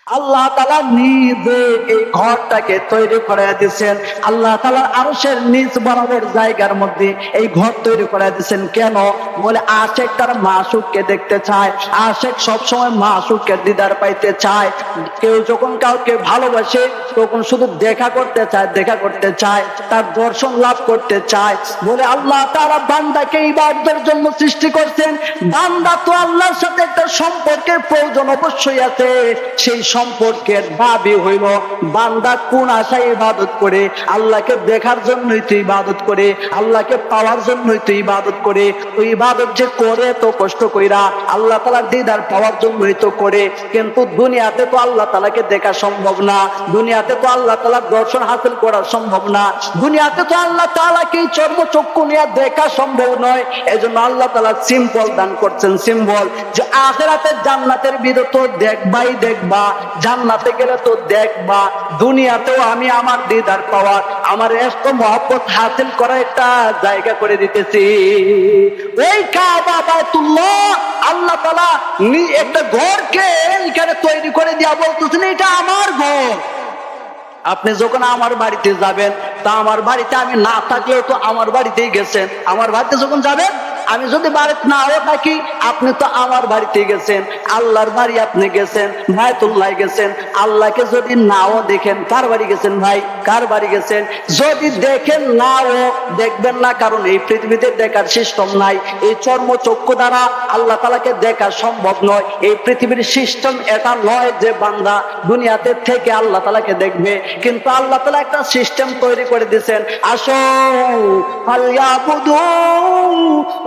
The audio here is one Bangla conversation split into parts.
আল্লাহ তাআলা নিজে এই ঘরটাকে তৈরি করে দিয়েছেন। আল্লাহ তাআলা আরশের নিচ বরাবর জায়গার মধ্যে এই ঘর তৈরি করে দিয়েছেন। কেন? বলে আশিক তার মাশুককে দেখতে চায়, আশিক সবসময় মাশুকের দিদার পাইতে চায়। কেউ যখন কাউকে ভালোবাসে তখন শুধু দেখা করতে চায়, দেখা করতে চায়, তার দর্শন লাভ করতে চায়। বলে আল্লাহ তাআলা বান্দাকে ইবাদতের জন্য সৃষ্টি করছেন। বান্দা তো আল্লাহর সাথে একটা সম্পর্কের প্রয়োজন অবশ্যই আছে। সেই সম্পর্কের দাবি হইল বান্দা কোন আশায় ইবাদত করে? আল্লাহকে দেখার জন্যই তো ইবাদত করে, আল্লাহকে পাওয়ার জন্যই তো ইবাদত করে। ওই ইবাদত যে করে তো কষ্ট কইরা আল্লাহ তাআলার দিদার পাওয়ার জন্যই তো করে। কিন্তু দুনিয়াতে তো আল্লাহ তাআলাকে দেখা সম্ভব না, দুনিয়াতে তো আল্লাহ তাআলার দর্শন হাসিল করা সম্ভব না, দুনিয়াতে তো আল্লাহ তাআলাকে চর্মচক্ষু নিয়ে দেখা সম্ভব নয়। এজন্য আল্লাহ তাআলা সিম্পল দান করছেন, সিম্বল, যে আখিরাতে জান্নাতের ভিতর তো দেখবাই দেখবা, জান্নাতে গেলে তো দেখবা, দুনিয়াতেও আমি আমার দিদার পাওয়ার, আমার এত মহব্বত হাসিল করা একটা জায়গা করে দিতেছি। ওই কাবা বাইতুল্লাহ আল্লাহ তাআলা একটা ঘরকে এখানে তৈরি করে দিয়া বলতেছেন এটা আমার ঘর। আপনি যখন আমার বাড়িতে যাবেন, তা আমার বাড়িতে আমি না থাকলেও তো আমার বাড়িতেই গেছেন। আমার বাড়িতে যখন যাবেন, আমি যদি বাড়িতে নাও থাকি, আপনি তো আমার বাড়িতে গেছেন। আল্লাহর বাড়ি আপনি গেছেন, বায়তুল্লাহ গেছেন। আল্লাহকে যদি নাও দেখেন, কার বাড়ি গেছেন ভাই? কার বাড়ি গেছেন? যদি দেখেন নাও দেখবেন না, কারণ এই পৃথিবীতে দেখার সিস্টেম নাই। এই চর্মচক্ষু দ্বারা আল্লাহ তাআলাকে দেখা সম্ভব নয়। এই পৃথিবীর সিস্টেম এটা নয় যে বান্দা দুনিয়াতে থেকে আল্লাহ তাআলাকে দেখবে। কিন্তু আল্লাহ তাআলা একটা সিস্টেম তৈরি করে দিয়েছেন। আসো ফালইয়াবুদু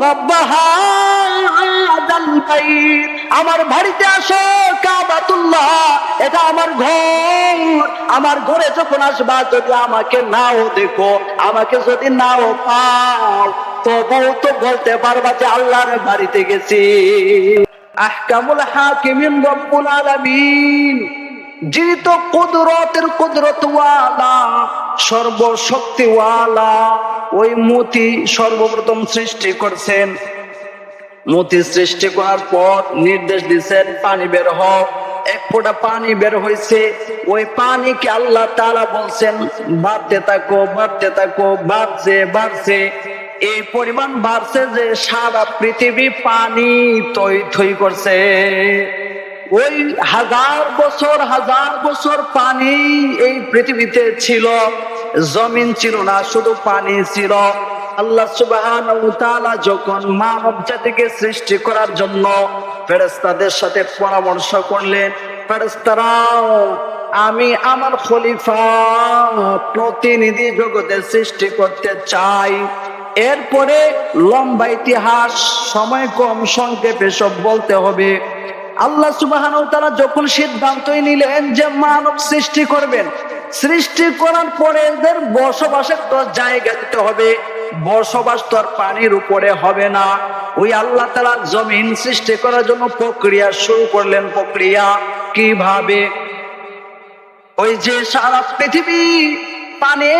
রাব্ব হাযাল বাইত, আমার বাড়িতে আসো, কাবাতুল্লাহ এটা আমার ঘর। আমার ঘরে যখন আসবা, যদি আমাকে নাও দেখো, আমাকে যদি নাও পাও, তবুও তো বলতে পারবা যে আল্লাহর বাড়িতে গেছি। আহকামুল হাকিমিন রব্বুল আলামিন, যিনি তো কুদরতের কুদরতওয়ালা, সর্বশক্তিওয়ালা, ওই মতি সর্বপ্রথম সৃষ্টি করছেন। মতি সৃষ্টি করার পর নির্দেশ দিচ্ছেন পানি বের হোক। এক ফোঁটা পানি বের হয়েছে, ওই পানিকে আল্লাহ তাআলা বলছেন বাড়তে থাকো, বাড়তে থাকো, বাড়ছে বাড়ছে। এই পরিমাণ বাড়ছে যে সারা পৃথিবী পানি থই থই করছে। ওই হাজার বছর পানি এই পৃথিবীতে ছিল, জমিন ছিল না, শুধু পানি ছিল। আল্লাহ সুবহানাহু ওয়া তাআলা যখন মানব জাতিকে সৃষ্টি করার জন্য ফেরেশতাদের সাথে পরামর্শ করলেন, ফেরেশতারা আমি আমার খলিফা প্রতিনিধি জগতে সৃষ্টি করতে চাই। এরপরে লম্বা ইতিহাস, সময় কম, সংক্ষেপে সব বলতে হবে। আল্লাহ সুবহানাহু ওয়া তাআলা যখন সিদ্ধান্তই নিলেন যে মানব সৃষ্টি করবেন, সৃষ্টি করার পরে এদের বসবাসের তো জায়গা দিতে হবে। বসবাস তো আর পানির উপরে হবে না। ওই আল্লাহ তাআলা জমিন সৃষ্টি করার জন্য প্রক্রিয়া শুরু করলেন। প্রক্রিয়া কিভাবে? ওই যে সারা পৃথিবী পানি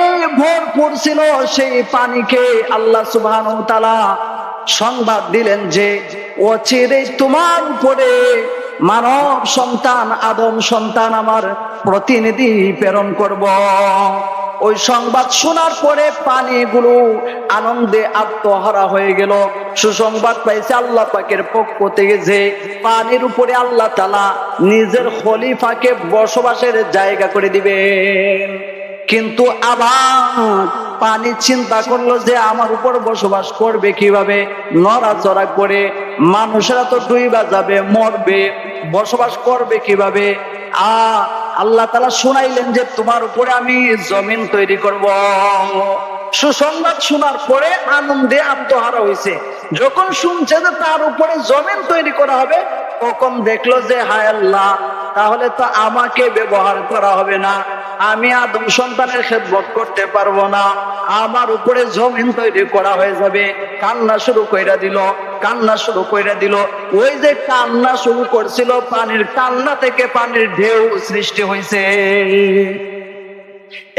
ভরপুর ছিল, সেই পানিকে আল্লাহ সুবহানাহু ওয়া তাআলা সংবাদ দিলেন যে অচিরেই তোমার উপরে মানব সন্তান, আদম সন্তান, আমার প্রতিনিধি প্রেরণ করব। ওই সংবাদ শোনার পরে পানিগুলো আনন্দে আত্মহারা হয়ে গেল। সুসংবাদ পাইছে আল্লাহ পাকের পক্ষ থেকে যে পানির উপরে আল্লাহ তাআলা নিজের খলিফাকে বসবাসের জায়গা করে দিবেন। কিন্তু আবার পানি চিন্তা করলো যে আমার উপর বসবাস করবে কিভাবে? নড়াচড়া করে মানুষেরা তো ডুইবা যাবে, মরবে, বসবাস করবে কিভাবে? আল্লাহ তাআলা শুনাইলেন যে তোমার উপরে আমি জমিন তৈরি করব। সুসংবাদ শোনার পরে আনন্দে আত্মহারা হয়েছে। যখন শুনছে যে তার উপরে জমিন তৈরি করা হবে, তখন দেখলো যে হায় আল্লাহ, তাহলে তো আমাকে ব্যবহার করা হবে না, আমি আদম সন্তানের খেদমত করতে পারবো না, আমার উপরে জমিন তৈরি করা হয়ে যাবে। কান্না শুরু কইরা দিল, কান্না শুরু কইরা দিল। ওই যে কান্না শুরু করছিল, পানির কান্না থেকে পানির ঢেউ সৃষ্টি হয়েছে।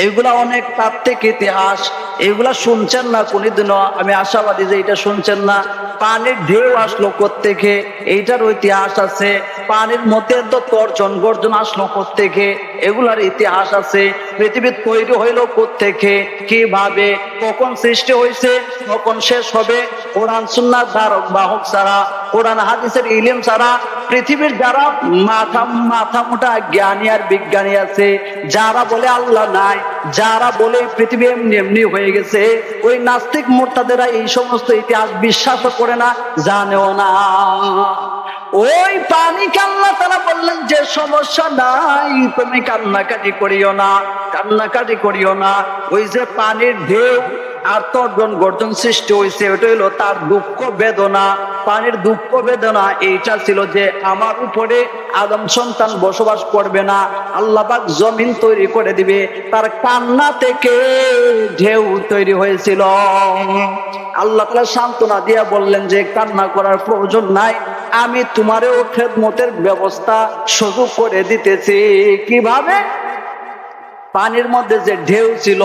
এগুলা অনেক তাত্ত্বিক ইতিহাস, এগুলা শুনছেন না কোনদিনও? আমি আশাবাদী যে এটা শুনছেন না। পানির ঢেউ আসলো কোত্থেকে, এইটার ইতিহাস আছে। পানির মধ্যে তো তর্জন গর্জন আসলো কোত্থেকে, এগুলার ইতিহাস আছে। পৃথিবী তৈরি হইলো কোত্থেকে, কিভাবে, কখন সৃষ্টি হয়েছে, কখন শেষ হবে, কোরআন সুন্নাহর ধারক বাহক ছাড়া, কোরআন হাদিসের ইলম ছাড়া পৃথিবীর যারা মাথা মোটা জ্ঞানী আর বিজ্ঞানী আছে, যারা বলে আল্লাহ নাই, যারা বলে পৃথিবী এমনি এমনি হয়ে গেছে, ওই নাস্তিক মোর্তাদেরা এই সমস্ত ইতিহাস বিশ্বাস করে না, জানেও না। ওই পানিকে আল্লাহ তাআলা বললেন যে সমস্যা নাই, তুমি কান্নাকাটি করিও না, কান্নাকাটি করিও না। ওই যে পানির ঢেউ আর তর্জন গর্জন সৃষ্টি হয়েছে, ওটা হলো তার দুঃখ বেদনা। পানির দুঃখ বেদনা এইটা ছিল যে আমার উপরে আদম সন্তান বসবাস করবে না, আল্লাহ পাক জমিন তৈরি করে দিবে। তার কান্না থেকে ঢেউ তৈরি হয়েছিল। আল্লাহ তাআলা সান্ত্বনা দিয়া বললেন যে কান্না করার প্রয়োজন নাই, আমি তোমারও খেদমতের ব্যবস্থা সুযোগ করে দিতেছি। কিভাবে? পানির মধ্যে যে ঢেউ ছিল,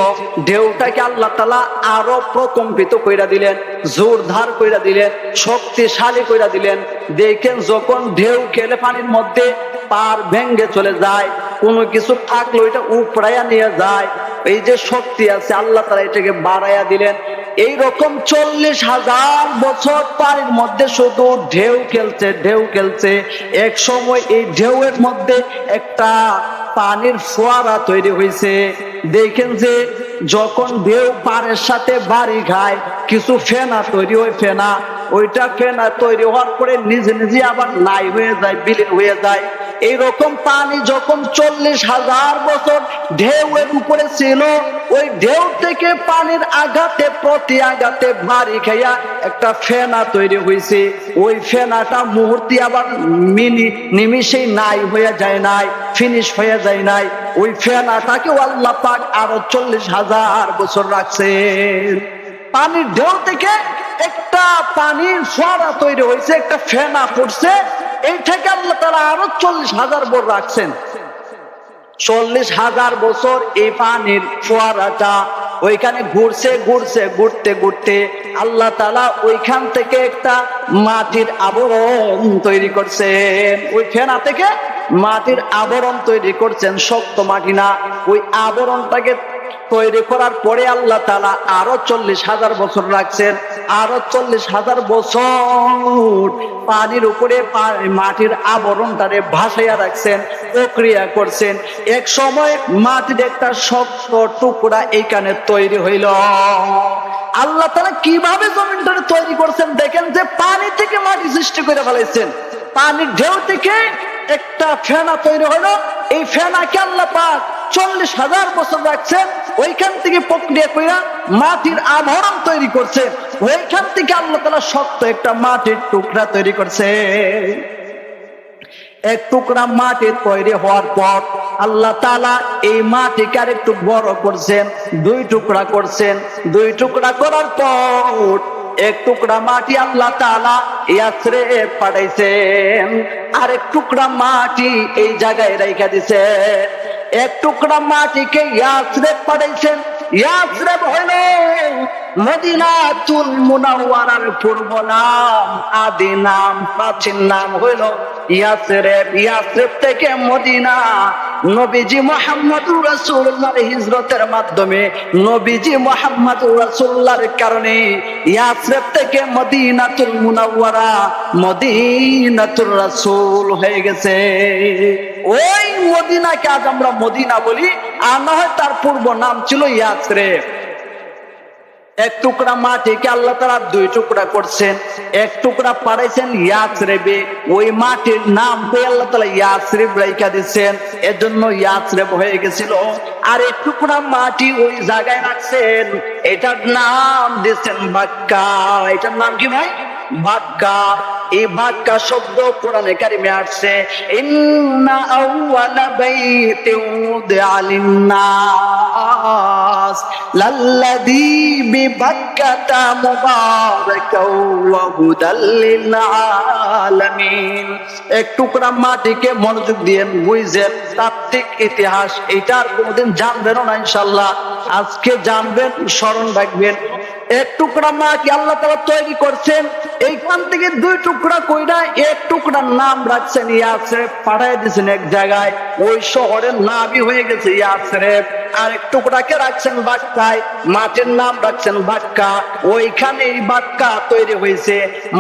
ঢেউটাকে আল্লাহ তাআলা আরো প্রকম্পিত কইরা দিলেন, জোরদার কইরা দিলেন, শক্তিশালী কইরা দিলেন। দেখেন যখন ঢেউ খেলে পানির মধ্যে পার ভেঙ্গে চলে যায়, কোনো কিছু থাকলে ওইটা উপড়াইয়া নিয়ে যায়। এই যে শক্তি আছে, আল্লাহ তাআলা এটাকে বাড়াইয়া দিলেন। এইরকম 40,000 বছর পানির মধ্যে শুধু ঢেউ খেলছে, ঢেউ খেলছে। এক সময় এই ঢেউয়ের মধ্যে একটা পানির ফোয়ারা তৈরি হয়েছে। দেখেন যে যখন ঢেউ পাড়ের সাথে বাড়ি খায়, কিছু ফেনা তৈরি হয়, ফেনা, ওইটা ফেনা তৈরি হওয়ার পরে নিজে নিজে আবার নাই হয়ে যায়, বিলীন হয়ে যায়। এইরকম পানি যখন 40,000 বছর ঢেউয়ের উপরে ছিল, ওই ঢেউ থেকে পানির আঘাতে প্রতি আঘাতে বাড়ি খাইয়া একটা ফেনা তৈরি হয়েছে। ওই ফেনাটা মুহূর্তে আবার নিমিষেই নাই হয়ে যায় নাই, ফিনিশ হয়ে যায় নাই। ওই ফেনাটাকে আল্লাহ পাক আরো 40,000 বছর রাখছে। পানির ঢেউ থেকে একটা পানির ফোয়ারা তৈরি হয়েছে, একটা ফেনা পড়ছে, এইটাকে আল্লাহ তাআলা আরো 40,000 বছর রাখছেন। 40,000 বছর এই পানির ফোয়ারাটা ওইখানে ঘুরছে, ঘুরছে, ঘুরতে ঘুরতে আল্লাহ তাআলা ওইখান থেকে একটা মাটির আবরণ তৈরি করছেন। ওই ফেনা থেকে মাটির আবরণ তৈরি করছেন, শক্ত মাটি না। ওই আবরণটাকে তৈরি করার পরে আল্লাহ তাআলা আরো 40,000 বছর রাখছেন। আরো 40,000 বছর পানির উপরে মাটির আবরণটারে ভাসাইয়া রাখছেন, প্রক্রিয়া করছেন। এক সময় মাটির একটা শক্ত টুকরা এইখানে তৈরি হইল। আল্লাহ তাআলা কিভাবে জমিনটারে তৈরি করছেন দেখেন, যে পানি থেকে মাটি সৃষ্টি করে ফেলাইছেন। পানির ঢেউ থেকে একটা ফেনা তৈরি হলো, এই ফেনাকে আল্লাহ পাক 40,000 বছর রাখছেন। ওইখান থেকে প্রক্রিয়া কইরা মাটির আবরণ তৈরি করছে। ওইখান থেকে আল্লাহ তাআলা শক্ত একটা মাটির টুকরা তৈরি করছে। এক টুকরা মাটি তৈরি হওয়ার পর আল্লাহ তাআলা এই মাটিকে আর একটু বড় করছেন, 2 টুকরা করছেন। 2 টুকরা করার পর এক টুকরা মাটি আল্লাহ তাআলা ইয়াসরিব পাঠাইছেন, আর এক টুকরা মাটি এই জায়গায় রাইখা দিয়েছেন। এক টুকরা মাটিকে ইয়াসরিব পাঠাইছেন। ইয়াসরিব হইল মদিনাতুল মুনাওয়ারার পূর্ব নাম, আদি নাম, প্রাচীন নাম হইল ইয়াসরিব। ইয়াসরিব থেকে মদিনা, নবীজি মুহাম্মদুর রাসূলুল্লাহর হিজরতের মাধ্যমে, নবীজি মুহাম্মদুর রাসূলুল্লাহর কারণে ইয়াসরিব থেকে মদিনাতুল মুনাওয়ারা, মদিনাতুর রাসূল হয়ে গেছে। ওই মদিনাকে আজ আমরা মদিনা বলি, আর না হয় তার পূর্ব নাম ছিল ইয়াসরিব। এক টুকরা মাটিকে আল্লাহ তাআলা 2 টুকরা করছেন। এক টুকরা পাঠাইছেন ইয়াসরিবে, ওই মাটির নাম দিয়ে আল্লাহ তাআলা ইয়াসরিব রাইখা দিয়েছেন, এজন্য ইয়াসরিব হয়ে গেছিল। আর এক টুকরা মাটি ওই জায়গায় রাখছেন, এটার নাম দিয়েছেন মক্কা। এটার নাম কি ভাই? বাক্কা, এই বাক্কা শব্দ কোরআনে কারিমে আসছে ইন্না আউওয়ালা বাইতিন উদিআ লিন-নাস লাল্লাযী বিবাক্কাতা মুবারাকাও ওয়া হুদাল লিল-আলামিন। এক টুকরা মাটিকে মনোযোগ দিয়ে বুঝেন তাত্ত্বিক ইতিহাস, এটা আর কোনোদিন জানবেন না ইনশাআল্লাহ, আজকে জানবেন, স্মরণ রাখবেন। এক টুকরা মাটি আল্লাহ তাআলা তৈরি করছেন, এইখান থেকে দুই টুকরা কইরা এক টুকরার নাম রাখছেন ইয়াসরিব, পাঠায় দিয়েছেন এক জায়গায়, ওই শহরের নামই হয়ে গেছে ইয়াসরিব। আর এক টুকরাকে রাখছেন বাক্কায়, মাটির নাম রাখছেন বাক্কা, ওইখানে এই বাক্কা তৈরি হয়েছে।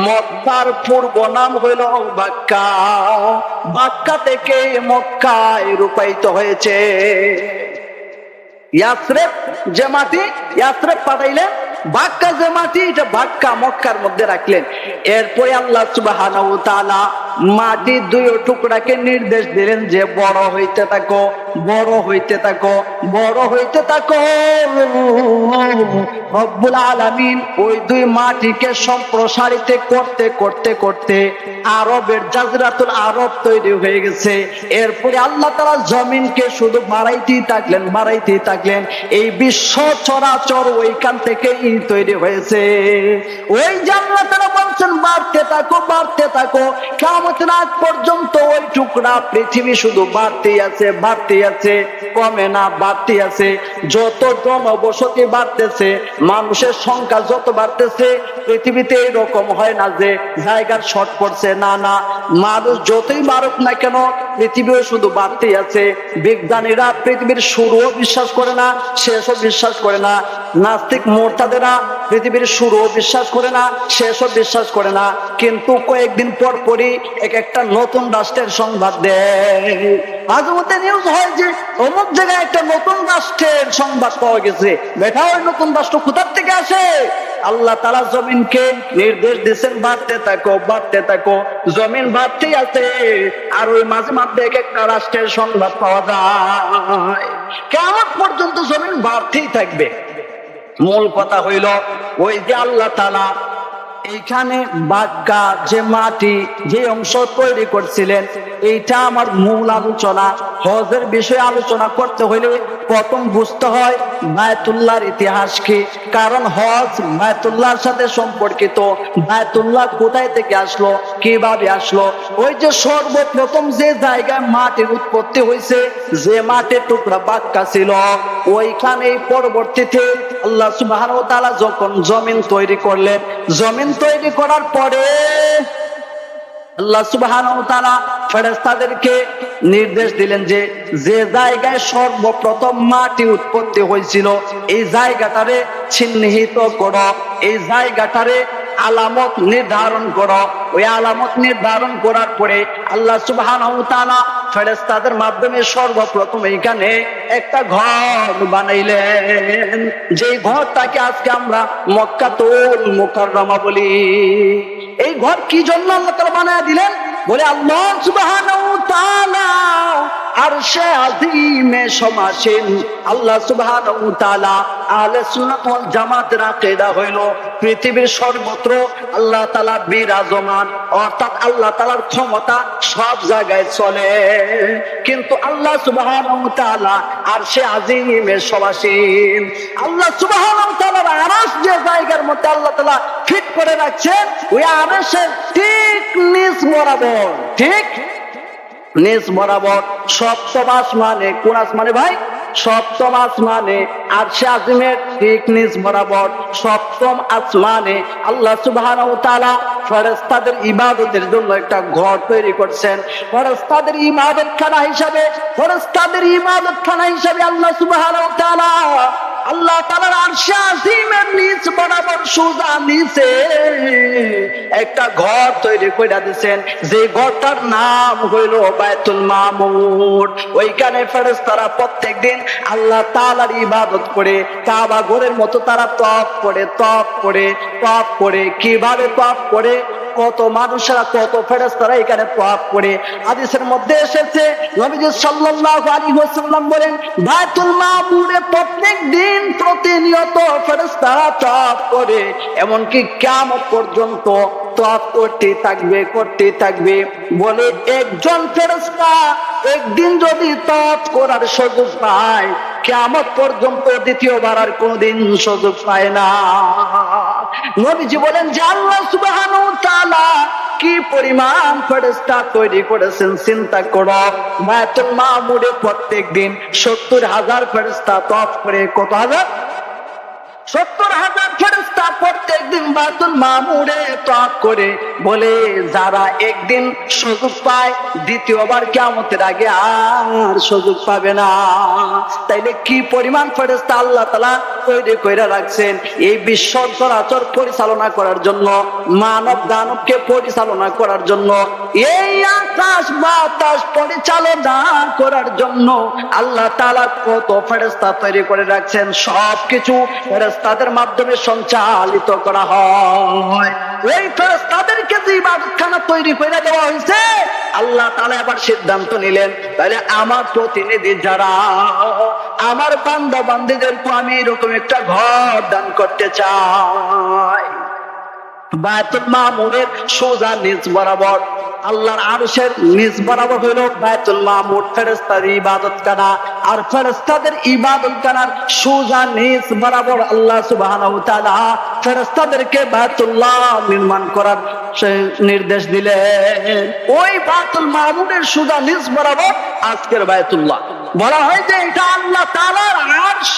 মক্কার পূর্ব নাম হইল বাক্কা, বাক্কা থেকে মক্কায় রূপায়িত হয়েছে। ইয়াসরিব যে মাটি, ইয়াসরিব পাঠাইলেন, বাক্কা যে মাটি, এটা বাক্কা মক্কার মধ্যে রাখলেন। এরপরে আল্লাহ সুবহানাহু ওয়া তাআলা মাটি দুই টুকরাকে নির্দেশ দিলেন যে বড় হইতে থাকো, বড় হইতে থাকো, বড় হইতে থাকো। রব্বুল আলামিন ওই দুই মাটিকে সম্প্রসারিত করতে করতে করতে আরবের জাজরাতুল আরব তৈরি হয়ে গেছে। এরপরে আল্লাহ তাআলা জমিনকে শুধু বাড়াইতেই থাকলেন, বাড়াইতেই থাকলেন। এই বিশ্ব চরাচর ওইখান থেকেই তৈরি হয়েছে। ওই যে আল্লাহ তাআলা বলছেন বাড়তে থাকো, বাড়তে থাকো, কিয়ামতের আগ পর্যন্ত ওই টুকরা পৃথিবী শুধু বাড়তেই আছে, বাড়তেই আছে, কমে না, বাড়তেই আছে। যত জনবসতি বাড়তেছে, মানুষের সংখ্যা যত বাড়তেছে, পৃথিবীতে এরকম হয় না যে জায়গার শর্ট পড়ছে, না না, মানুষ যতই বাড়ুক না কেন পৃথিবীও শুধু বাড়তেই আছে। বিজ্ঞানীরা পৃথিবীর শুরুও বিশ্বাস করে না, শেষও বিশ্বাস করে না। নাস্তিক মোরতাদেরা পৃথিবীর শুরুও বিশ্বাস করে না, শেষও বিশ্বাস করে না। কিন্তু কয়েকদিন পর পরই এক একটা নতুন রাষ্ট্রের সংবাদ দেয়। মাঝে মধ্যে নিউজ হয় যে অমুক জায়গায় একটা নতুন রাষ্ট্রের সংবাদ পাওয়া গেছে। বেটা, ওই নতুন রাষ্ট্র কোথার থেকে আসে? আল্লাহ তাআলা জমিনকে নির্দেশ দিয়েছেন বাড়তে থাকো, বাড়তে থাকো, জমিন বাড়তেই আছে। আর ওই মাঝে মাঝে এক একটা রাষ্ট্রের সংবাদ পাওয়া যায়। কিয়ামত পর্যন্ত জমিন বাড়তেই থাকবে। মূল কথা হইল ওই যে আল্লাহ তাআলা এইখানে বাক্কা যে মাটি, যে অংশ তৈরি করছিলেন, এইটা আমার মূল আলোচনা। হজের বিষয়ে আলোচনা করতে হইলে প্রথম বুঝতে হয় বায়তুল্লাহর ইতিহাস কি, কারণ হজ বায়তুল্লাহর সাথে সম্পর্কিত। বায়তুল্লাহ কোথায় থেকে আসলো, কিভাবে আসলো? ওই যে সর্বপ্রথম যে জায়গায় মাটির উৎপত্তি হয়েছে, যে মাটির টুকরা বাক্কা ছিল, ওইখানে পরবর্তীতে আল্লাহ সুবহানাহু ওয়া তাআলা যখন জমিন তৈরি করলেন, জমিন তৈরি করার পরে আল্লাহ সুবহানাহু ওয়া তাআলা ফেরেশতাদেরকে নির্দেশ দিলেন যে যে জায়গায় সর্বপ্রথম মাটি উৎপত্তি হয়েছিল, এই জায়গাটারে চিহ্নিত করো, এই জায়গাটারে আলামত নির্ধারণ করো। ওই আলামত নির্ধারণ করার পরে আল্লাহ সুবহানাহু ওয়া তাআলা ফেরেশতাদের মাধ্যমে সর্বপ্রথম এইখানে একটা ঘর বানাইলেন, যে ঘরটাকে আজকে আমরা মক্কাতুল মুকাররমা বলি। এই ঘর কি জন্য আল্লাহ তাআলা বানায় দিলেন? বলে আল্লাহ সুবহানাহু ওয়া তাআলা আরশে আযীমে সমাসীন। আল্লাহ সুবহানাহু ওয়া তাআলা আহলে সুন্নাত ওয়াল জামাতের আকীদা হইল পৃথিবীর সর্বত্র আল্লাহ তাআলা বিরাজমান, অর্থাৎ আল্লাহ তাআলার ক্ষমতা সব জায়গায় চলে। কিন্তু আল্লাহ সুবহানাহু ওয়া তাআলা আরশে আযীমে সমাসীন। আল্লাহ সুবহানাহু ওয়া তাআলার আরশ যে জায়গার মধ্যে আল্লাহ তাআলা ফিট করে রাখছেন, ওই আরশের ঠিক নিচ বরাবর, ঠিক নিচ বরাবর সপ্তম আসমানে, কোন আসমানে ভাই? সপ্তম আসমানে, আরশে আযীমের ঠিক নিচ বরাবর সপ্তম আসমানে আল্লাহ সুবহানাহু ওয়া তাআলা ফেরেশতাদের ইবাদতের জন্য একটা ঘর তৈরি করছেন। ফেরেশতাদের ইবাদতখানা হিসাবে, ফেরেশতাদের ইবাদতখানা হিসাবে আল্লাহ সুবহানাহু ওয়া তাআলা আল্লাহ তাআলার আরশে আযীমের নিচ বরাবর সোজা নিচে একটা ঘর তৈরি করে দিয়েছেন, যে ঘরটার নাম হইল বায়তুল মামুর। ওইখানে ফেরেশতারা প্রত্যেকদিন আল্লাহ তাআলার ইবাদত করে কাবা ঘরের মতো তারা তওয়াফ করে, তওয়াফ করে, তওয়াফ করে। কিভাবে তওয়াফ করে? কত মানুষেরা, কত ফেরেশতারা এখানে তওয়াফ করে। হাদিসের মধ্যে এসেছে নবীজি সাল্লাল্লাহু আলাইহি ওয়াসাল্লাম বলেন, বাইতুল মামুরে প্রত্যেক দিন প্রতিনিয়ত ফেরেশতারা তওয়াফ করে, এমনকি কিয়ামত পর্যন্ত তওয়াফ করতে থাকবে। বলে একজন ফেরেশতা একদিন যদি তওয়াফ করার সুযোগ পায়, কিয়ামত পর্যন্ত দ্বিতীয়বার আর কোনদিন সুযোগ পায় না। নবীজি বলেন যে আল্লাহ সুবহানাহু ওয়া তাআলা কি পরিমাণ ফেরেশতা তৈরি করেছেন চিন্তা করো। বাইতুল মামুরে প্রত্যেক দিন 70,000 ফেরেশতা তওয়াফ করে। কত হাজার? 70,000 ফেরেশতা প্রত্যেক দিন বাইতুল মামুরে তওয়াফ করে। বলে যারা একদিন সুযোগ পায়, দ্বিতীয়বার কিয়ামতের আগে আর সুযোগ পাবে না। তাইলে কি পরিমাণ ফেরেশতা আল্লাহ তাআলা তৈরি করে রাখছেন এই বিশ্ব চরাচর পরিচালনা করার জন্য, মানব দানবকে পরিচালনা করার জন্য, এই আকাশ বাতাস পরিচালনা করার জন্য আল্লাহ তাআলা কত ফেরেশতা তৈরি করে রাখছেন। সবকিছু ফেরেশতাদের মাধ্যমে সঞ্চালিত করা হয়। এই ফেরেশতাদেরকে যে ইবাদতখানা তৈরি করে দেওয়া হয়েছে, আল্লাহ তাআলা এবার সিদ্ধান্ত নিলেন, তাহলে আমার প্রতিনিধি যারা, আমার বান্দা বান্দীদেরকে আমি এরকম একটা ঘর দান করতে চাই। বাইতুল মামুরের সোজা নিচ বরাবর, আল্লাহর আরশের নিচ বরাবর হইল বাইতুল মামুর, ফেরেশতাদের ইবাদতখানা। আর ফেরেশতাদের ইবাদতখানার সোজা নিচ বরাবর আল্লাহ সুবহানাহু ওয়া তাআলা ফেরেশতাদেরকে বাইতুল্লাহ নির্মাণ করার নির্দেশ দিলেন। ওই বাইতুল মামুরের সোজা নিচ বরাবর আজকের বাইতুল্লাহ। বলা হয় যে এটা আল্লাহ তাআলার আরশ,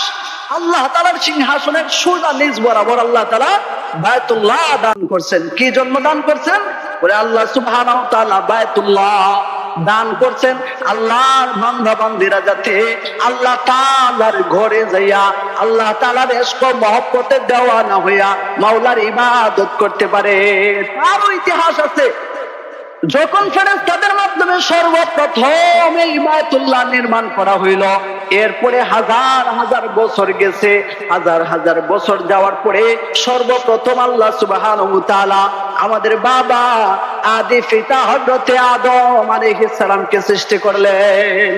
আল্লাহ তাআলার সিংহাসনের সোজা নিচ বরাবর আল্লাহ তাআলা বাইতুল্লাহ দান করছেন। কি জন্য দান করছেন? বলে আল্লাহ সুবহানাহু ওয়া তাআলা বাইতুল্লাহ দান করছেন আল্লাহর বান্দা বান্দীরা যাতে আল্লাহ তাআলার ঘরে যাইয়া আল্লাহ তাআলার ইশক ও মহব্বতে দেওয়ানা হইয়া মাওলার ইবাদত করতে পারে। তারও ইতিহাস আছে। যখন ফেরেশতাদের মাধ্যমে সর্বপ্রথম এই বাইতুল্লাহ নির্মাণ করা হইল, এরপরে হাজার হাজার বছর গেছে। হাজার হাজার বছর যাওয়ার পরে সর্বপ্রথম আল্লাহ সুবহানাহু ওয়া তাআলা আমাদের বাবা আদি পিতা হযরতে আদম আলাইহিস সালামকে সৃষ্টি করলেন।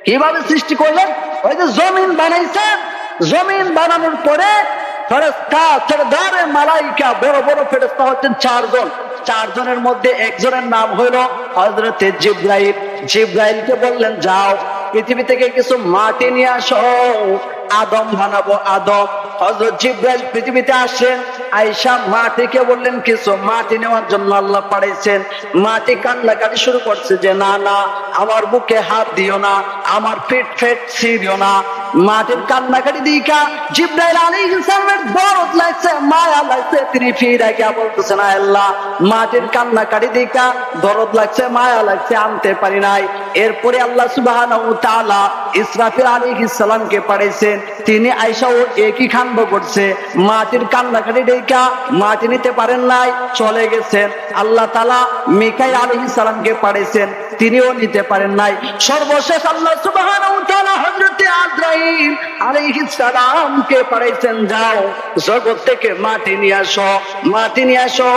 কিভাবে সৃষ্টি করলেন? ওই যে জমিন বানাইছেন, জমিন বানানোর পরে ফেরেশতা, সরদারে মালাইকা, বড় বড় ফেরেশতা হচ্ছেন 4 জন। 4 জনের মধ্যে একজনের নাম হইল হযরতে জিবরাইল। জিবরাইলকে বললেন, যাও পৃথিবী থেকে কিছু মাটি নিয়ে আসো, আদম বানাবো আদম। হযরত জিবরাইল পৃথিবীতে আসেন, আয়েশা মাটিকে বললেন কিছু মাটি নেওয়ার জন্য আল্লাহ পাঠাইছেন। মাটি কান্নাকাটি শুরু করছে যে না না, আমার বুকে হাত দিও না, আমার পেট ছিড়িও না। মাটির কান্নাকাটি দিকা জিবরাইল আলাইহিস সালামের দরদ লাগছে, মায়া লাগছে। তিনি ফিরে গিয়ে বলতেছেন, আল্লাহ মাটির কান্নাকাটি দিকা দরদ লাগছে, মায়া লাগছে, আনতে পারি নাই। এরপরে আল্লাহ সুবহানাহু ওয়া তাআলা ইসরাফিল আলাইহিস সালামকে পাঠাইছেন। তিনি আয়েশা ও একই কাণ্ড করছে, মাটির কান্নাকাটি দিকা মাটি নিতে পারেন নাই, চলে গেছেন। আল্লাহ তাআলা মিকাইল আলাইহিস সালামকে পাঠাইছেন, তিনিও নিতে পারেন নাই। সর্বশেষ আল্লাহ সুবহানাহু ওয়া তাআলা হযরতে আজরাইল আলাইহিস সালামকে পাঠাইছেন, যাও জগৎ থেকে মাটি নিয়ে আসো, মাটি নিয়ে আসো,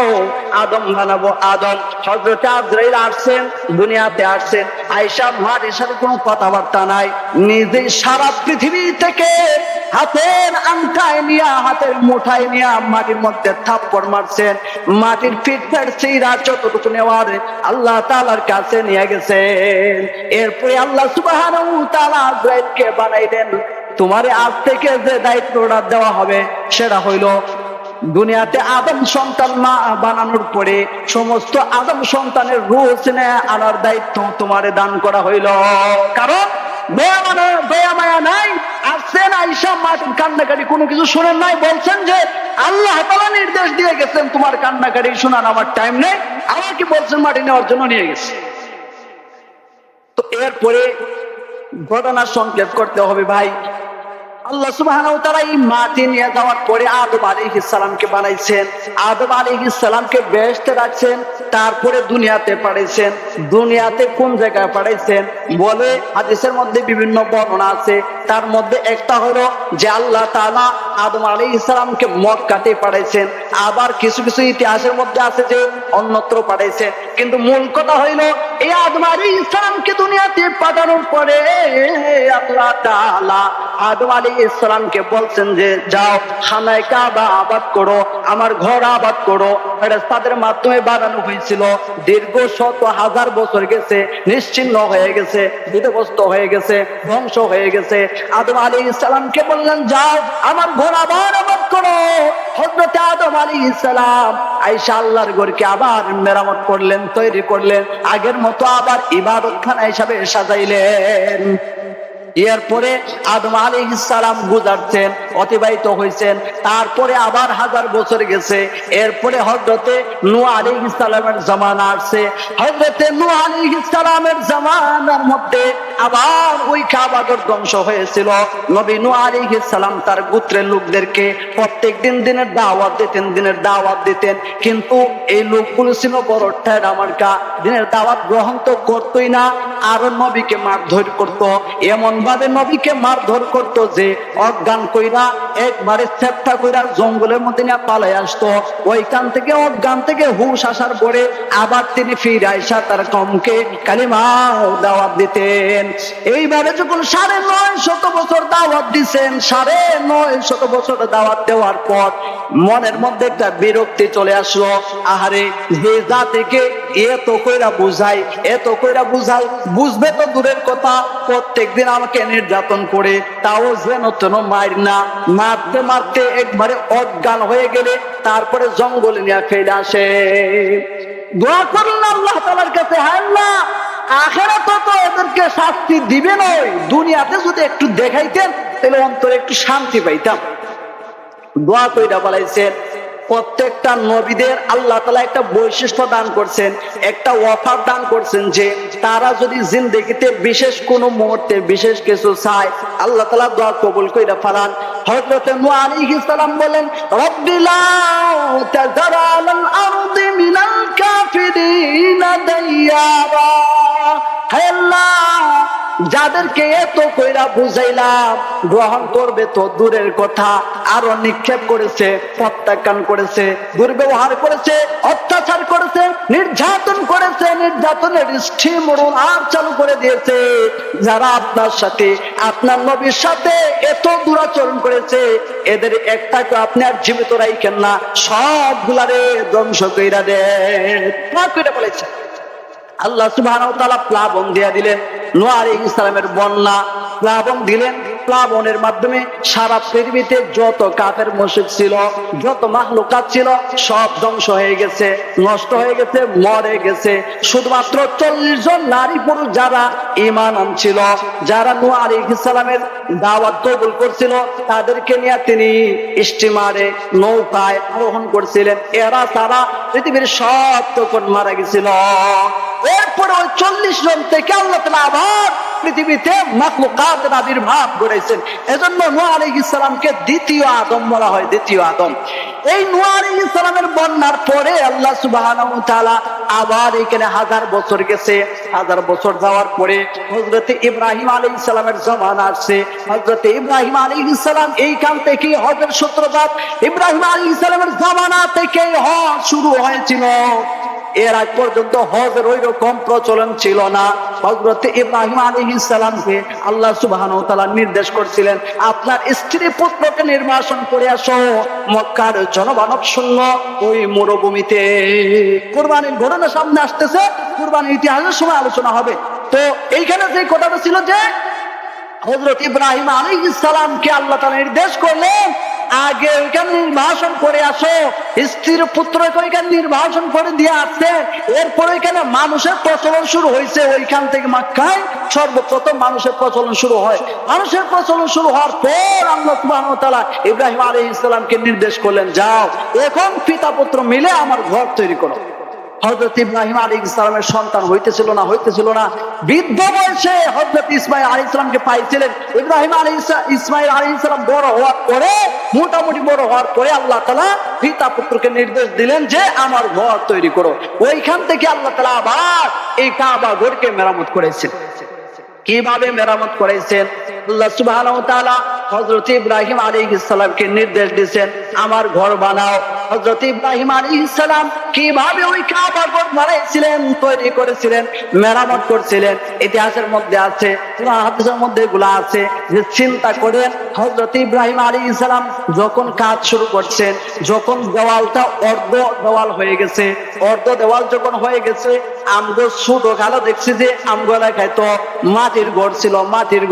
আদম বানাবো আদম। হযরতে আজরাইল আসছেন, দুনিয়াতে আসছেন। আয়েশা মাটির সাথে কোনো কথাবার্তা নাই, নিজে সারা পৃথিবী থেকে হাতের আংটায় নিয়ে, হাতের মুঠায় নিয়ে মাটির মধ্যে থাপ্পড় মারছেন। মাটির ফিটফাট চিরা যতটুকু নেওয়ার আল্লাহ তাআলার কাছে নিয়ে গেছেন। এরপরে আল্লাহ সুবহানাহু ওয়া তাআলা আজরাইলকে বানাইলেন, তোমারে আজ থেকে যে দায়িত্বটা দেওয়া হবে সেটা হইল দুনিয়াতে আদম সন্তান মা বানানোর পরে সমস্ত আদম সন্তানের রূহ চিনে আনার দায়িত্ব তোমারে দান করা হইল। কারণ দয়া মায়া নাই। আসছেন আয়েশা, মাটির কান্নাকাটি কোনো কিছু শোনেন নাই, বলছেন যে আল্লাহ তাআলা নির্দেশ দিয়ে গেছেন তোমার কান্নাকাটি শোনার আমার টাইম নেই, আমাকে বলছেন মাটি নেওয়ার জন্য নিয়ে গেছে। তো এরপরে ঘটনা সংক্ষেপ করতে হবে ভাই। আল্লাহ সুবহানাহু ওয়া তাআলা এই মাটি নিয়ে যাওয়ার পরে আদম আলাইহিস সালামকে বানাইছেন। আদম আলাইহিস সালামকে বেহেশতে রাখছেন, তারপরে দুনিয়াতে পাঠাইছেন। দুনিয়াতে কোন জায়গায় পাঠাইছেন বলে হাদিসের মধ্যে বিভিন্ন বর্ণনা আছে। তার মধ্যে একটা হলো যে আল্লাহ তাআলা আদম আলাইহিস সালামকে মক্কাতে পাঠাইছেন, আবার কিছু কিছু ইতিহাসের মধ্যে আছে যে অন্যত্র পাঠাইছেন। কিন্তু মূল কথা হইল এই আদম আলাইহিস সালামকে দুনিয়াতে পাঠানোর পরে আল্লাহ তাআলা আদম আলাইহিস সালামকে বলছেন যে যাও খানায়ে কাবা আবাদ করো, আমার ঘর আবাদ করো। এটা তাদের মাধ্যমে বানানো হয়েছিল। দীর্ঘ শত হাজার বছর গেছে, নিশ্চিহ্ন হয়ে গেছে, বিধ্বস্ত হয়ে গেছে, ধ্বংস হয়ে গেছে। আদম আলাইহিস সালামকে বললেন যাও আমার ঘর আবার আবাদ করো। হযরত আদম আলাইহিস সালাম আয়েশা আল্লাহর ঘরকে আবার মেরামত করলেন, তৈরি করলেন, আগের মতো আবার ইবাদতখানা হিসাবে সাজাইলেন। এরপরে আদম আলাইহিস সালাম গুজারছেন, অতিবাহিত হয়েছেন। তারপরে আবার হাজার বছর গেছে। এরপরে হযরতে নূহ আলাইহিস সালামের জামানা আসছে। হযরতে নূহ আলাইহিস সালামের জামানার মধ্যে আবার ওই কাবাগর ধ্বংস হয়েছিল। নবী নূহ আলাইহিস সালাম তার গোত্রের লোকদেরকে প্রত্যেক দিনের দাওয়াত দিতেন। কিন্তু এই লোকগুলো ছিল বড় ঠেড়া মার্কা, দিনের দাওয়াত গ্রহণ তো করতোই না, আরো নবীকে মারধর করতো। এমন ভাবে নবীকে মারধর করতো যে অজ্ঞান কইরা একবারে চেষ্টা কইরা জঙ্গলের মধ্যে নিয়ে পালাই আসতো। ওইখান থেকে অজ্ঞান থেকে হুঁশ আসার পরে আবার তিনি ফিরে আইসা তার কওমকে কালিমা দাওয়াত দিতেন। এইভাবে যখন ৯৫০ বছর দাওয়াত দিছেন, ৯৫০ বছর দাওয়াত দেওয়ার পর মনের মধ্যে একটা বিরক্তি চলে আসলো। আহারে যে জাতিকে এত কইরা বুঝাই বুঝবে তো দূরের কথা, প্রত্যেকদিন আমাকে নির্যাতন করে, তাও যেন তেন মার না, মারতে মারতে একবারে অজ্ঞান হয়ে গেলে তারপরে জঙ্গলে নিয়ে ফেলে আসে। দোয়া করলেন আল্লাহ তাআলার কাছে, হায় আল্লাহ আখিরাতে তো এদেরকে শাস্তি দিবেন, ওই দুনিয়াতে যদি একটু দেখাইতেন তাহলে অন্তরে একটু শান্তি পাইতাম। দোয়া কইরা বলাইছেন প্রত্যেকটা নবীদের আল্লাহ তাআলা একটা বৈশিষ্ট্য দান করছেন, একটা অফার দান করছেন যে তারা যদি জিন্দেগিতে বিশেষ কোনো মুহূর্তে বিশেষ কিছু চায় আল্লাহ তাআলা দোয়া কবুল কইরা ফেলান। হযরত নূহ আলাইহিস সালাম বলেন রব্বি লা তাযার আলাল আরদি মিনাল কাফিরিনা দাইয়ারা। হে আল্লাহ যাদেরকে এত কইরা বুঝাইলাম গ্রহণ করবে তো দূরের কথা, আরো নিক্ষেপ করেছে, প্রত্যাখ্যান করেছে, দুর্ব্যবহার করেছে, অত্যাচার করেছে, নির্যাতন করেছে, নির্যাতনের স্টিম রোল আর চালু করে দিয়েছে। যারা আপনার সাথে আপনার নবীর সাথে এত দুরাচরণ করেছে এদের একটাকে আপনি আর জীবিত রাখেন না, সবগুলারে ধ্বংস কইরা দেন। বলেছে আল্লাহ সুবহানাহু ওয়া তাআলা প্লাবন দিয়া দিলেন। নূহ আলাইহিস সালামের বন্যা প্লাবন দিলেন। প্লাবনের মাধ্যমে সারা পৃথিবীতে যত কাফের মুশরিক ছিল, যত মাখলুকাত ছিল সব ধ্বংস হয়ে গেছে, নষ্ট হয়ে গেছে, মরে গেছে। শুধুমাত্র ৪০ জন নারী পুরুষ যারা ঈমান আনছিল, যারা নূহ আলাইহিস সালামের দাওয়াত কবুল করছিল, তাদেরকে নিয়ে তিনি স্টিমারে নৌকায় আরোহণ করছিলেন। এরা তারা পৃথিবীর সব তখন মারা গেছিল। এরপরে ওই ৪০ জন থেকে আল্লাহ তাআলা আবার পৃথিবীতে মাখলুকাতের আবির্ভাব করেছেন। এজন্য নূহ আলাইহিস সালামকে দ্বিতীয় আদম বলা হয়, দ্বিতীয় আদম। এই নূহ আলাইহিস সালামের বন্যার পরে আল্লাহ সুবহানাহু ওয়া তাআলা আবার এখানে হাজার বছর গেছে। হাজার বছর যাওয়ার পরে হযরত ইব্রাহিম আলাইহিস সালামের জামানা আসছে। হযরত ইব্রাহিম আলাইহিস সালাম এইখান থেকে হজের সূত্রপাত। ইব্রাহিম আলাইহিস সালামের জামানা থেকে হজ শুরু হয়েছিল। এর আগ পর্যন্ত হজের ওই রকম প্রচলন ছিল না। হযরত ইব্রাহিম আলাইহিস সালামকে আল্লাহ সুবহানাহু ওয়া তাআলা নির্দেশ করেছিলেন আপনার স্ত্রী পুত্রকে নির্বাসন করে আসো মক্কার জনমানব শূন্য ওই মরুভূমিতে। কুরবানির ঘটনা সামনে আসতেছে, কুরবানির ইতিহাসের সময় আলোচনা হবে। তো এইখানে যে কথাটা ছিল যে হযরত ইব্রাহিম আলাইহিস সালামকে আল্লাহ তাআলা নির্দেশ করলেন আগে ওইখানে নির্বাসন করে আসো, স্ত্রীর পুত্রকে ওইখানে নির্বাসন করে দিয়ে আসছে। এরপর ওইখানে মানুষের প্রচলন শুরু হয়েছে। ওইখান থেকে মক্কায় সর্বপ্রথম মানুষের প্রচলন শুরু হয়। মানুষের প্রচলন শুরু হওয়ার পর আল্লাহ সুবহানাহু ওয়া তাআলা ইব্রাহিম আলাইহিস সালামকে নির্দেশ করলেন যাও এখন পিতা পুত্র মিলে আমার ঘর তৈরি করো। হযরত ইব্রাহিম আলাইহিস সালামের সন্তান হইতেছিল না। বৃদ্ধ বয়সে হযরত ইসমাঈল আলাইহিস সালামকে পাইছিলেন। ইসমাঈল আলাইহিস সালাম বড় হওয়ার পরে, মোটামুটি বড় হওয়ার পরে আল্লাহ তাআলা পিতা পুত্রকে নির্দেশ দিলেন যে আমার ঘর তৈরি করো। ওইখান থেকে আল্লাহ তাআলা আবার এই কাবা ঘরকে মেরামত করেছেন। কিভাবে মেরামত করেছেন? আল্লাহ সুবহানাহু ওয়া তাআলা হযরত ইব্রাহিম আলাইহিস সালামকে নির্দেশ দিয়েছেন আমার ঘর বানাও। হযরত ইব্রাহিম আলাইহিস সালাম কিভাবে ওই কাবা ঘর বানাইছিলেন, তৈরি করেছিলেন, মেরামত করছিলেন, ইতিহাসের মধ্যে আছে, হাদিসের মধ্যে এগুলো আছে। যে চিন্তা করেন হযরত ইব্রাহিম আলাইহিস সালাম যখন কাজ শুরু করছেন, যখন দেওয়ালটা অর্ধ দেওয়াল হয়ে গেছে, অর্ধ দেওয়াল যখন হয়ে গেছে, আমগো ছোট কালো দেখছি যে আমগো এলাকায় তো মাটির ঘর ছিল, মাটির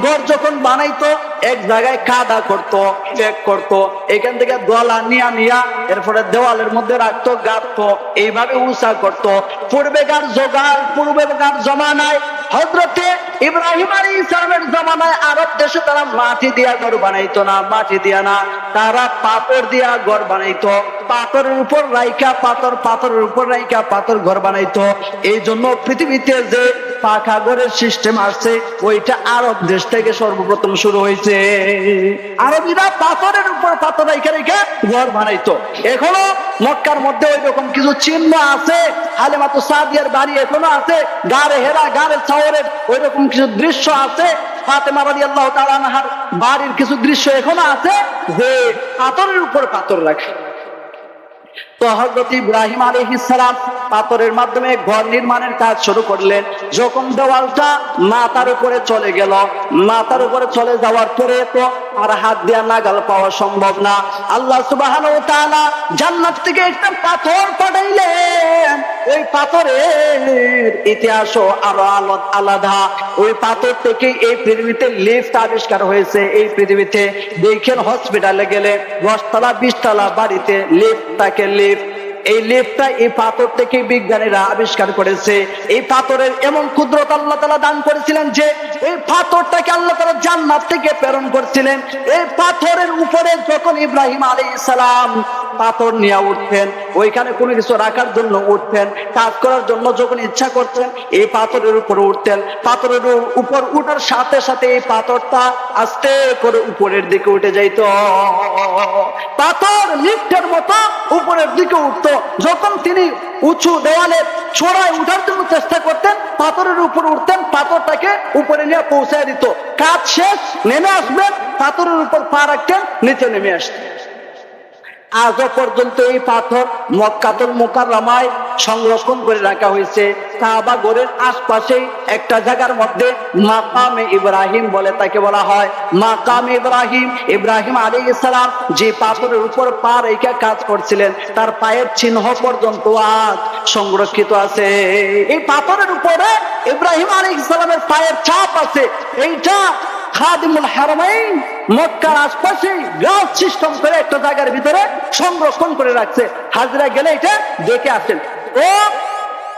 ঘর যখন বানাইতো এক জায়গায় কাদা করতো, চেক করতো, এখান থেকে দলা নিয়া এরপরে দেওয়ালের মধ্যে রাখতো, গাঁথতো, এইভাবে উঁচা করতো। পূর্বেকার জমানায় হযরতে ইব্রাহিম আলাইহিস সালামের জমানায় আরব দেশে তারা মাটি দিয়া ঘর বানাইতো না, মাটি দিয়া না, তারা পাথর দিয়া ঘর বানাইতো, পাথরের উপর রাইখা পাথরের উপর রাইখা পাথর ঘর বানাইতো। এই জন্য পৃথিবীতে যে পাকা ঘরের সিস্টেম আসছে ওইটা আরব দেশ থেকে সর্বপ্রথম শুরু হয়েছে। আরবিরা পাথরের উপর পাথর রাইখা রাইখা ঘর বানাইতো। এখনো মক্কার মধ্যে ওই রকম কিছু চিহ্ন আছে, হালিমাতু সাদিয়ার বাড়ি এখনো আছে, গারে হেরা গারে ছাওয়ারের ওই রকম কিছু দৃশ্য আছে, ফাতেমা রাদিয়াল্লাহু তাআলা আনহার বাড়ির কিছু দৃশ্য এখনো আছে যে পাথরের উপর পাথর রাখে। তো হযরত ইব্রাহিম আলাইহিস সালাম পাথরের মাধ্যমে ঘর নির্মাণের কাজ শুরু করলেন। যখন দেওয়ালটা মাথার উপরে চলে গেল, মাথার উপরে চলে যাওয়ার পরে তো আর হাত দিয়া নাগাল পাওয়া সম্ভব না। আল্লাহ সুবহানাহু ওয়া তাআলা জান্নাত থেকে একটা পাথর পাঠাইলেন। ওই পাথরের ইতিহাসও আরো আলাদা। ওই পাথর থেকে এই পৃথিবীতে লিফট আবিষ্কার হয়েছে। এই পৃথিবীতে দেখেন হসপিটালে গেলে 10 তলা 20 তলা বাড়িতে লিফট থাকে, এই লিফটটা এই পাথর থেকে বিজ্ঞানীরা আবিষ্কার করেছে। এই পাথরের এমন কুদরত আল্লাহ তাআলা দান করেছিলেন যে এই পাথরটাকে আল্লাহ তাআলা জান্নাত থেকে প্রেরণ করছিলেন। এই পাথরের উপরে যখন ইব্রাহিম আলাইহিস সালাম পাথর নিয়ে উঠতেন, ওইখানে কোনো কিছু রাখার জন্য উঠতেন, কাজ করার জন্য যখন ইচ্ছা করতেন এই পাথরের উপরে উঠতেন। পাথরের উপর উঠার সাথে সাথে এই পাথরটা আস্তে করে উপরের দিকে উঠে যাইত। পাথর লিফটের মতো উপরের দিকে উঠতো। যখন তিনি উঁচু দেওয়ালের চূড়ায় উঠার জন্য চেষ্টা করতেন, পাথরের উপর উঠতেন, পাথরটাকে উপরে নিয়ে পৌঁছায় দিত। কাজ শেষ, নেমে আসবেন, পাথরের উপর পা রাখতেন, নিচে নেমে আসতেন। আজও পর্যন্ত এই পাথর মক্কাতুল মুকাররমায় সংরক্ষণ করে রাখা হয়েছে। কাবা ঘরের আশপাশে একটা জায়গার মধ্যে মাকামে ইব্রাহিম বলে তাকে বলা হয়। মাকামে ইব্রাহিম, ইব্রাহিম আলাইহিস সালাম যে পাথরের উপর পা রেখে কাজ করছিলেন তার পায়ের চিহ্ন পর্যন্ত আজ সংরক্ষিত আছে। এই পাথরের উপরে ইব্রাহিম আলাইহিস সালামের পায়ের ছাপ আছে। এইটা খাদিমুল হারামাইন মক্কার আশপাশে গাছ সিস্টেম করে একটা জায়গার ভিতরে সংরক্ষণ করে রাখছে। হাজরা গেলে এটা দেখে আসেন। ও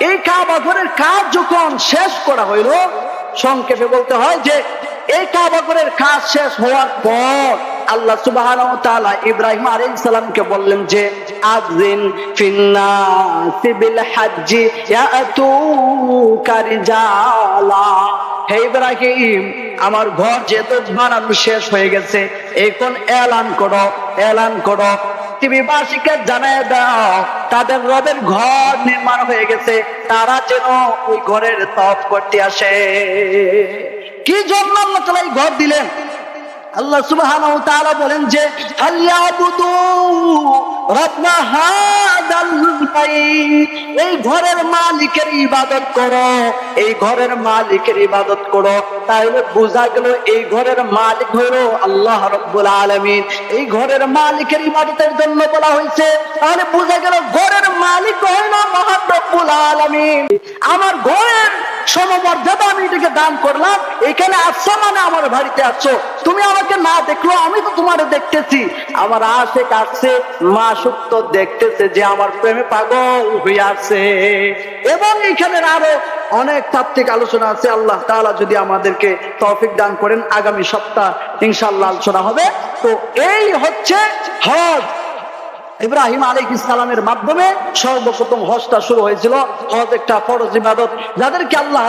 এই কাবা ঘরের কাজ যখন শেষ করা হইল, সংক্ষেপে বলতে হয় যে এই কাবা ঘরের কাজ শেষ হওয়ার পর আল্লাহ সুবহানাহু ওয়া তাআলা ইব্রাহিম আলাইহিস সালামকে বললেন যে আযিন ফিন্নাসি বিল হাজ্জি ইয়াতুকা রিজালা। হে ইব্রাহিম, আমার ঘর যেহেতু বানানো শেষ হয়ে গেছে, এখন এলান করো পৃথিবীবাসীকে জানায় দাও তাদের রবের ঘর নির্মাণ হয়ে গেছে, তারা যেন ওই ঘরের তওয়াফ করতে আসে। কি জন্য আল্লাহ তাআলা এই ঘর দিলেন? আল্লাহ সুবহানাহু ওয়া তাআলা বলেন যে আলিয়াবুদু রাব্বা হাদাল বাইত, এই ঘরের মালিকের ইবাদত করো, এই ঘরের মালিকের ইবাদত করো। তাহলে বোঝা গেল এই ঘরের মালিক হলো আল্লাহ রাব্বুল আলামিন। এই ঘরের মালিকের ইবাদতের জন্য বলা হয়েছে। তাহলে বোঝা গেল ঘরের মালিক হলো মহান রব্বুল আলামিন। আমার ঘরের সমমর্যাদা আমি এটাকে দান করলাম। এখানে আসছো মানে আমার বাড়িতে আসছো। তুমি আমাকে না দেখলো, আমি তো তোমার দেখতেছি। আমার আশেক আসছে, মাসুক তো দেখতেছে যে আমার প্রেমে পাগল হয়ে আছে। এবং এখানে আরো অনেক তাত্ত্বিক আলোচনা আছে। আল্লাহ তাআলা যদি আমাদেরকে তৌফিক দান করেন আগামী সপ্তাহ ইনশাআল্লাহ আলোচনা হবে। তো এই হচ্ছে হজ। ইব্রাহিম আলাইহিস সালামের মাধ্যমে সর্বপ্রথম হজটা শুরু হয়েছিল। হজ একটা ফরজ ইবাদত, যাদেরকে আল্লাহ